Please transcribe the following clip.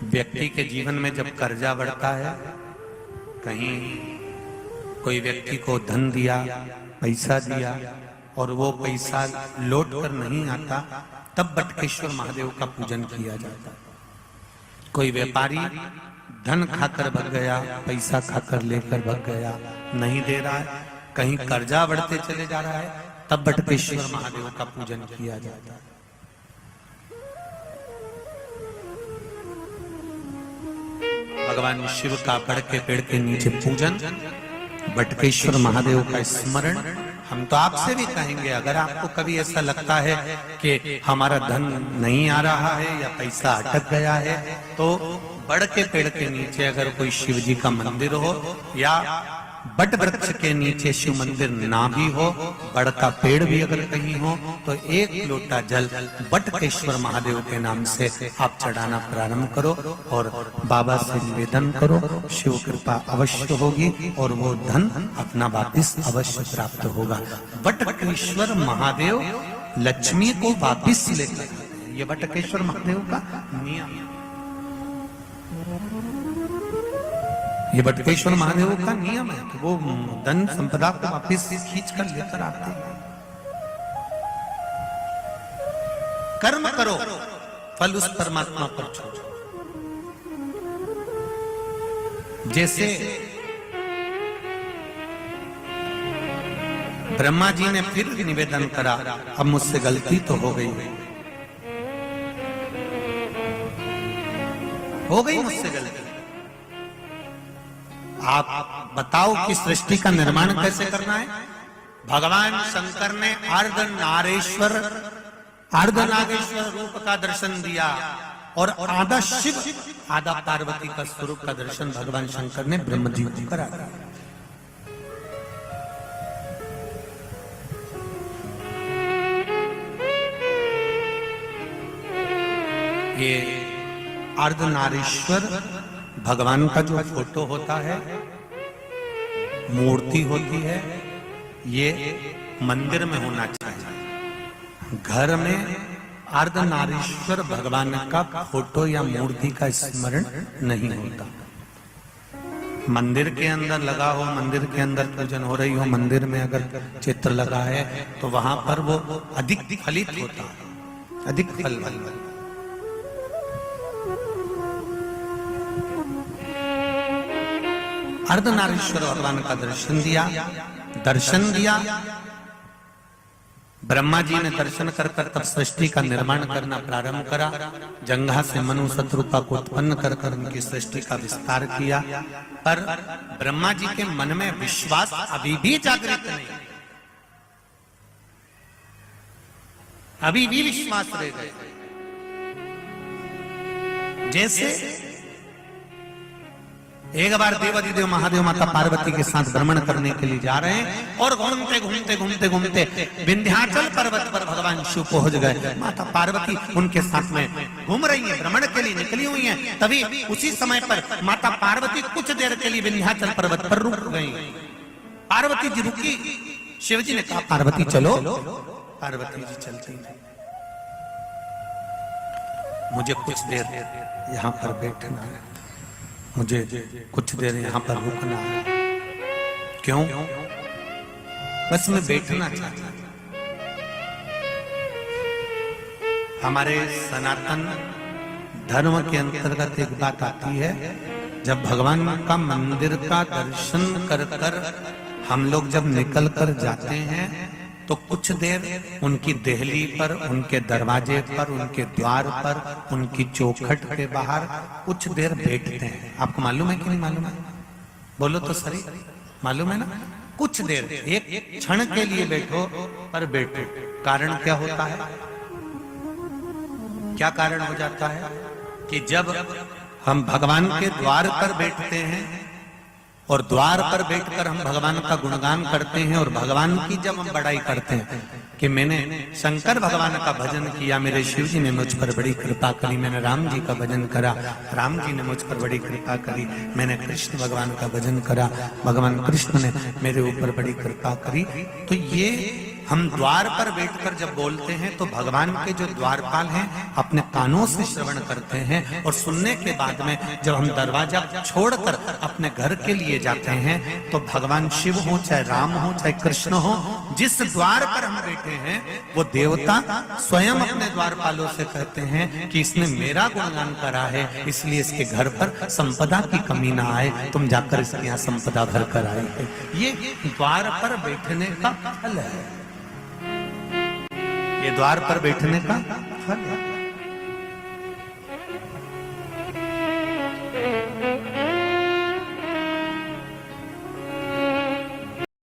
व्यक्ति के जीवन में जब कर्जा बढ़ता है, कहीं कोई व्यक्ति को धन दिया, पैसा दिया और वो पैसा लौट कर नहीं आता, तब बटकेश्वर महादेव का पूजन किया जाता है। कोई व्यापारी धन खाकर भग गया, पैसा खाकर लेकर भग गया, नहीं दे रहा है, कहीं कर्जा बढ़ते चले जा रहा है, तब बटकेश्वर महादेव का पूजन किया जाता है। भगवान शिव का बड़ के पेड़ के नीचे पूजन, बटकेश्वर महादेव का स्मरण। हम तो आपसे भी कहेंगे, अगर आपको कभी ऐसा लगता है कि हमारा धन नहीं आ रहा है या पैसा अटक गया है, तो बड़ के पेड़ के नीचे अगर कोई शिव जी का मंदिर हो या बट वृक्ष के नीचे शिव मंदिर ना भी हो, बड़ का पेड़ भी अगर कहीं हो, तो एक लोटा जल बटकेश्वर महादेव के नाम से आप चढ़ाना प्रारंभ करो और बाबा से निवेदन करो, शिव कृपा अवश्य होगी और वो धन अपना वापिस अवश्य प्राप्त होगा। बटकेश्वर महादेव लक्ष्मी को वापिस लेकर, ये बटकेश्वर महादेव का नियम, ये बटकेश्वर महादेव का नियम है कि वो धन संपदा को वापिस खींच कर लेकर आते हैं। कर्म करो, फल उस परमात्मा पर छोड़ो। जैसे ब्रह्मा जी ने फिर निवेदन करा, अब मुझसे गलती तो हो गई मुझसे गलती, आप बताओ कि सृष्टि का निर्माण कैसे करना है। भगवान शंकर ने अर्धनारेश्वर रूप का दर्शन दिया और आधा शिव आधा पार्वती का स्वरूप का दर्शन भगवान शंकर ने ब्रह्म जी को करा। ये अर्धनारीश्वर भगवान का जो फोटो होता है, मूर्ति होती है, ये मंदिर में होना चाहिए। घर में अर्धनारीश्वर भगवान का फोटो या मूर्ति का स्मरण नहीं होता। मंदिर के अंदर लगा हो, मंदिर के अंदर पूजन हो रही हो, मंदिर में अगर चित्र लगा है तो वहां पर वो अधिक फलित होता है, अधिक फल। अर्धनारीश्वर भगवान का दर्शन दिया। ब्रह्मा जी ने दर्शन कर तब सृष्टि का निर्माण करना प्रारंभ करा। जंघा से मनु शत्रुपा को उत्पन्न कर उनकी सृष्टि का विस्तार किया, पर ब्रह्मा जी के मन में विश्वास अभी भी जागृत नहीं, अभी भी विश्वास रह गए। जैसे एक बार देवाधिदेव महादेव माता पार्वती के साथ भ्रमण करने के लिए जा रहे हैं और घूमते विंध्याचल पर्वत पर भगवान शिव पहुंच गए। माता पार्वती उनके साथ में घूम रही है, भ्रमण के लिए निकली हुई हैं। तभी उसी समय पर माता पार्वती कुछ देर के लिए विंध्याचल पर्वत पर रुक गई। पार्वती जी रुकी, शिव जी ने कहा पार्वती चलो। पार्वती जी चलती, मुझे कुछ देर यहाँ पर बैठना है, मुझे कुछ देर यहाँ पर रुकना है। क्यों? बस मैं बैठना चाहता हूं। हमारे सनातन धर्म के अंतर्गत एक बात आती है, जब भगवान का मंदिर का दर्शन कर हम लोग जब निकल कर जाते हैं तो कुछ देर उनकी देहली पर, उनके दरवाजे पर, उनके द्वार पर, उनकी चौखट के बाहर कुछ देर बैठते हैं। आपको मालूम है कि नहीं मालूम है? बोलो तो सही, मालूम है ना? कुछ देर, एक क्षण के लिए बैठो, पर बैठो। कारण क्या होता है? क्या कारण हो जाता है कि जब हम भगवान के द्वार पर बैठते हैं और द्वार पर बैठकर हम भगवान का गुणगान करते हैं और भगवान की जब हम बड़ाई करते हैं कि मैंने शंकर भगवान का भजन किया, मेरे शिव जी ने मुझ पर बड़ी कृपा करी, मैंने राम जी का भजन करा, राम जी ने मुझ पर बड़ी कृपा करी, मैंने कृष्ण भगवान का भजन करा, भगवान कृष्ण ने मेरे ऊपर बड़ी कृपा करी, तो ये हम द्वार पर बैठकर जब बोलते हैं तो भगवान के जो द्वारपाल हैं अपने कानों से श्रवण करते हैं, और सुनने के बाद में जब हम दरवाजा छोड़कर अपने घर के लिए जाते हैं तो भगवान शिव हो, चाहे राम हो, चाहे कृष्ण हो, जिस द्वार पर हम बैठे हैं वो देवता स्वयं अपने द्वारपालों से कहते हैं कि इसने मेरा गुणगान करा है, इसलिए इसके घर पर संपदा की कमी ना आए, तुम जाकर इसके यहाँ संपदा भर कर आए हैं। ये द्वार पर बैठने का फल है, ये द्वार पर बैठने का फल है।